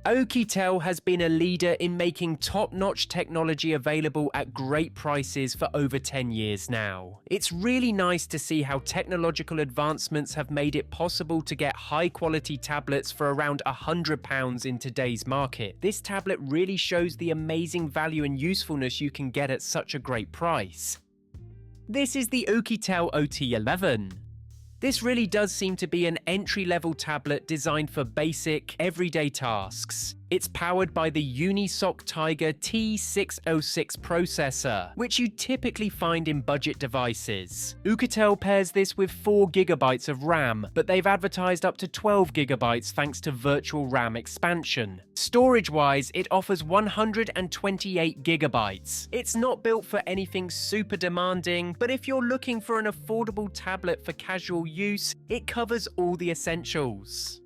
Oukitel has been a leader in making top-notch technology available at great prices for over 10 years now. It's really nice to see how technological advancements have made it possible to get high-quality tablets for around £100 in today's market. This tablet really shows the amazing value and usefulness you can get at such a great price. This is the Oukitel OT11. This really does seem to be an entry-level tablet designed for basic, everyday tasks. It's powered by the Unisoc Tiger T606 processor, which you typically find in budget devices. Oukitel pairs this with 4GB of RAM, but they've advertised up to 12GB thanks to virtual RAM expansion. Storage-wise, it offers 128GB. It's not built for anything super demanding, but if you're looking for an affordable tablet for casual use, it covers all the essentials.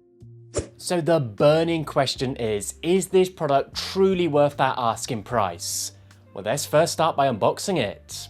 So the burning question is this product truly worth that asking price? Well, let's first start by unboxing it.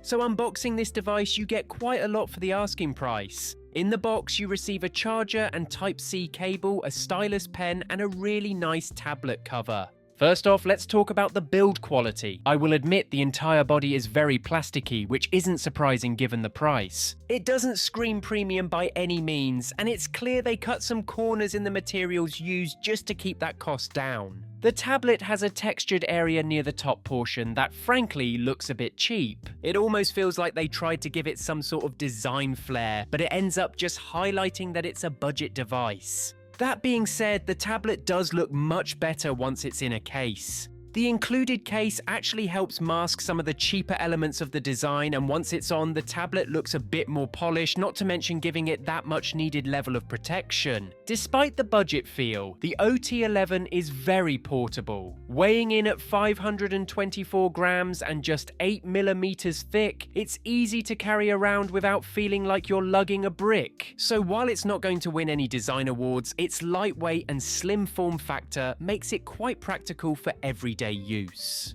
So unboxing this device, you get quite a lot for the asking price. In the box, you receive a charger and Type-C cable, a stylus pen, and a really nice tablet cover. First off, let's talk about the build quality. I will admit the entire body is very plasticky, which isn't surprising given the price. It doesn't scream premium by any means, and it's clear they cut some corners in the materials used just to keep that cost down. The tablet has a textured area near the top portion that frankly looks a bit cheap. It almost feels like they tried to give it some sort of design flair, but it ends up just highlighting that it's a budget device. That being said, the tablet does look much better once it's in a case. The included case actually helps mask some of the cheaper elements of the design, and once it's on, the tablet looks a bit more polished, not to mention giving it that much needed level of protection. Despite the budget feel, the OT11 is very portable. Weighing in at 524 grams and just 8mm thick, it's easy to carry around without feeling like you're lugging a brick. So while it's not going to win any design awards, its lightweight and slim form factor makes it quite practical for everyday use.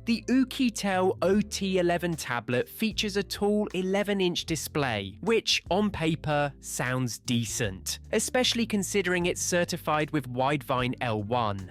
The Oukitel OT11 tablet features a tall 11-inch display, which, on paper, sounds decent, especially considering it's certified with Widevine L1.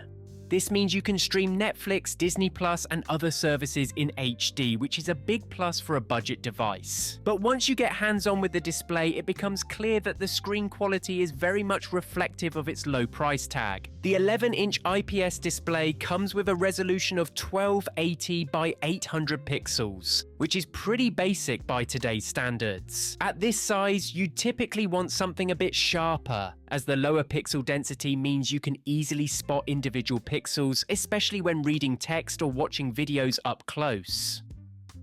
This means you can stream Netflix, Disney Plus, and other services in HD, which is a big plus for a budget device. But once you get hands-on with the display, it becomes clear that the screen quality is very much reflective of its low price tag. The 11-inch IPS display comes with a resolution of 1280 by 800 pixels, which is pretty basic by today's standards. At this size, you typically want something a bit sharper, as the lower pixel density means you can easily spot individual pixels, especially when reading text or watching videos up close.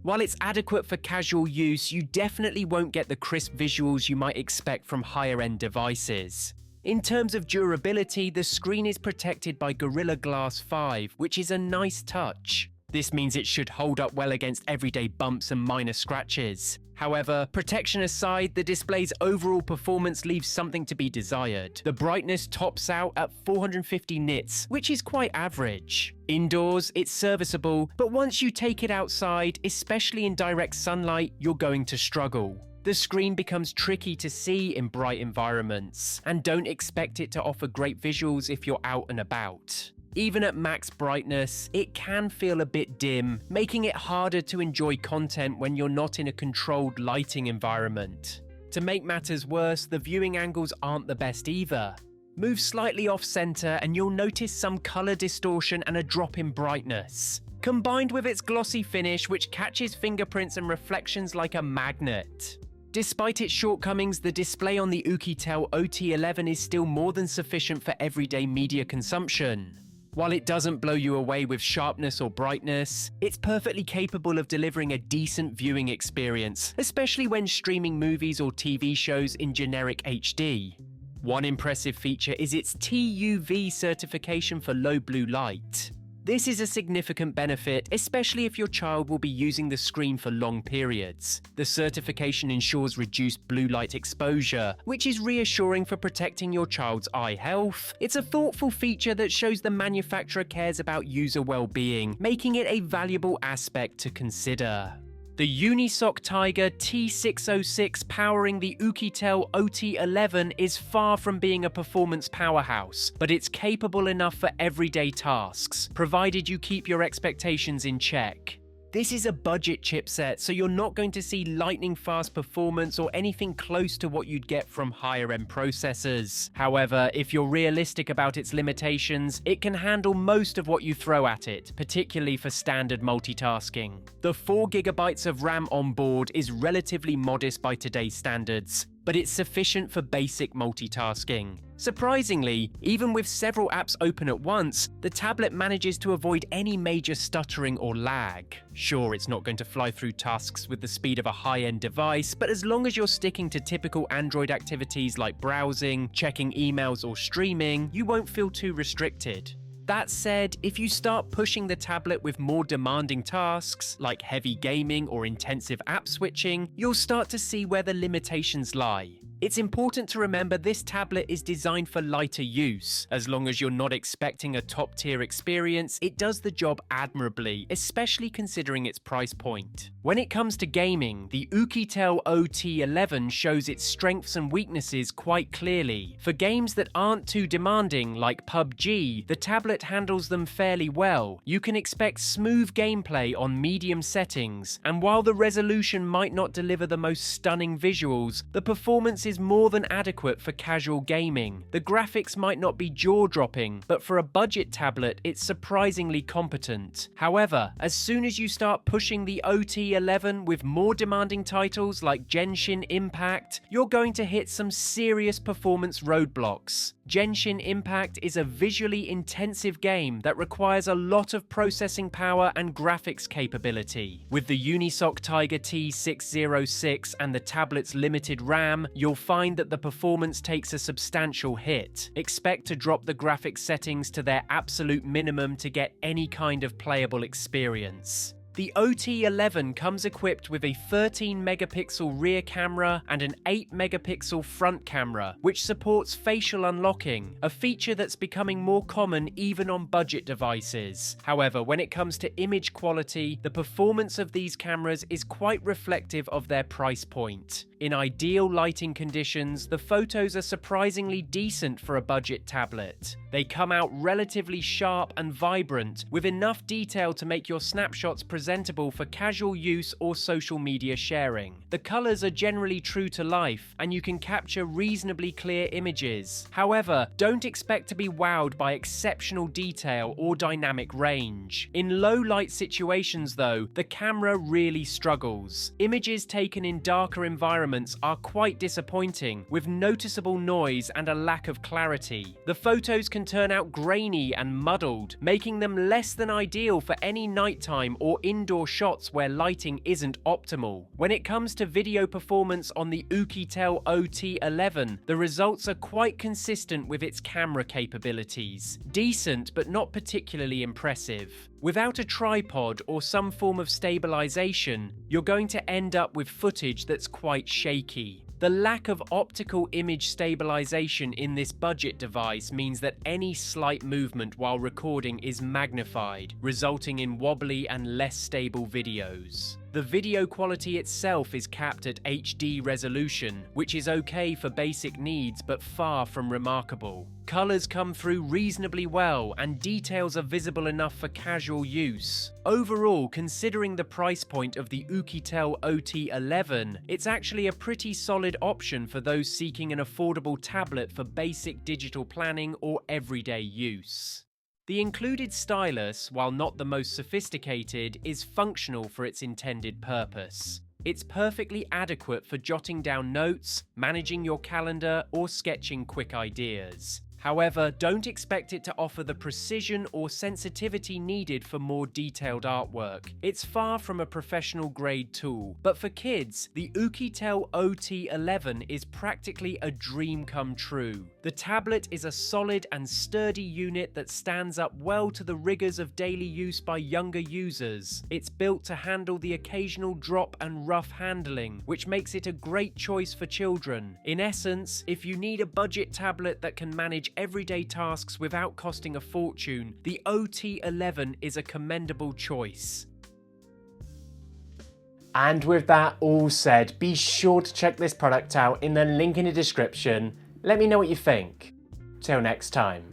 While it's adequate for casual use, you definitely won't get the crisp visuals you might expect from higher-end devices. In terms of durability, the screen is protected by Gorilla Glass 5, which is a nice touch. This means it should hold up well against everyday bumps and minor scratches. However, protection aside, the display's overall performance leaves something to be desired. The brightness tops out at 450 nits, which is quite average. Indoors, it's serviceable, but once you take it outside, especially in direct sunlight, you're going to struggle. The screen becomes tricky to see in bright environments, and don't expect it to offer great visuals if you're out and about. Even at max brightness, it can feel a bit dim, making it harder to enjoy content when you're not in a controlled lighting environment. To make matters worse, the viewing angles aren't the best either. Move slightly off-center and you'll notice some color distortion and a drop in brightness, combined with its glossy finish which catches fingerprints and reflections like a magnet. Despite its shortcomings, the display on the Oukitel OT11 is still more than sufficient for everyday media consumption. While it doesn't blow you away with sharpness or brightness, it's perfectly capable of delivering a decent viewing experience, especially when streaming movies or TV shows in generic HD. One impressive feature is its TUV certification for low blue light. This is a significant benefit, especially if your child will be using the screen for long periods. The certification ensures reduced blue light exposure, which is reassuring for protecting your child's eye health. It's a thoughtful feature that shows the manufacturer cares about user well-being, making it a valuable aspect to consider. The Unisoc Tiger T606 powering the Oukitel OT11 is far from being a performance powerhouse, but it's capable enough for everyday tasks, provided you keep your expectations in check. This is a budget chipset, so you're not going to see lightning-fast performance or anything close to what you'd get from higher-end processors. However, if you're realistic about its limitations, it can handle most of what you throw at it, particularly for standard multitasking. The 4GB of RAM on board is relatively modest by today's standards, but it's sufficient for basic multitasking. Surprisingly, even with several apps open at once, the tablet manages to avoid any major stuttering or lag. Sure, it's not going to fly through tasks with the speed of a high-end device, but as long as you're sticking to typical Android activities like browsing, checking emails, or streaming, you won't feel too restricted. That said, if you start pushing the tablet with more demanding tasks, like heavy gaming or intensive app switching, you'll start to see where the limitations lie. It's important to remember this tablet is designed for lighter use. As long as you're not expecting a top-tier experience, it does the job admirably, especially considering its price point. When it comes to gaming, the Oukitel OT11 shows its strengths and weaknesses quite clearly. For games that aren't too demanding, like PUBG, the tablet handles them fairly well. You can expect smooth gameplay on medium settings, and while the resolution might not deliver the most stunning visuals, the performance is more than adequate for casual gaming. The graphics might not be jaw-dropping, but for a budget tablet, it's surprisingly competent. However, as soon as you start pushing the OT11 with more demanding titles like Genshin Impact, you're going to hit some serious performance roadblocks. Genshin Impact is a visually intensive game that requires a lot of processing power and graphics capability. With the Unisoc Tiger T606 and the tablet's limited RAM, you'll find that the performance takes a substantial hit. Expect to drop the graphics settings to their absolute minimum to get any kind of playable experience. The OT11 comes equipped with a 13-megapixel rear camera and an 8-megapixel front camera, which supports facial unlocking, a feature that's becoming more common even on budget devices. However, when it comes to image quality, the performance of these cameras is quite reflective of their price point. In ideal lighting conditions, the photos are surprisingly decent for a budget tablet. They come out relatively sharp and vibrant, with enough detail to make your snapshots presentable for casual use or social media sharing. The colors are generally true to life, and you can capture reasonably clear images. However, don't expect to be wowed by exceptional detail or dynamic range. In low light situations though, the camera really struggles. Images taken in darker environments are quite disappointing, with noticeable noise and a lack of clarity. The photos can turn out grainy and muddled, making them less than ideal for any nighttime or indoor shots where lighting isn't optimal. When it comes to video performance on the Oukitel OT11, the results are quite consistent with its camera capabilities. Decent, but not particularly impressive. Without a tripod or some form of stabilization, you're going to end up with footage that's quite shaky. The lack of optical image stabilization in this budget device means that any slight movement while recording is magnified, resulting in wobbly and less stable videos. The video quality itself is capped at HD resolution, which is okay for basic needs but far from remarkable. Colors come through reasonably well and details are visible enough for casual use. Overall, considering the price point of the Oukitel OT11, it's actually a pretty solid option for those seeking an affordable tablet for basic digital planning or everyday use. The included stylus, while not the most sophisticated, is functional for its intended purpose. It's perfectly adequate for jotting down notes, managing your calendar, or sketching quick ideas. However, don't expect it to offer the precision or sensitivity needed for more detailed artwork. It's far from a professional-grade tool, but for kids, the Oukitel OT11 is practically a dream come true. The tablet is a solid and sturdy unit that stands up well to the rigors of daily use by younger users. It's built to handle the occasional drop and rough handling, which makes it a great choice for children. In essence, if you need a budget tablet that can manage everyday tasks without costing a fortune, the OT11 is a commendable choice. And with that all said, be sure to check this product out in the link in the description. Let me know what you think. Till next time.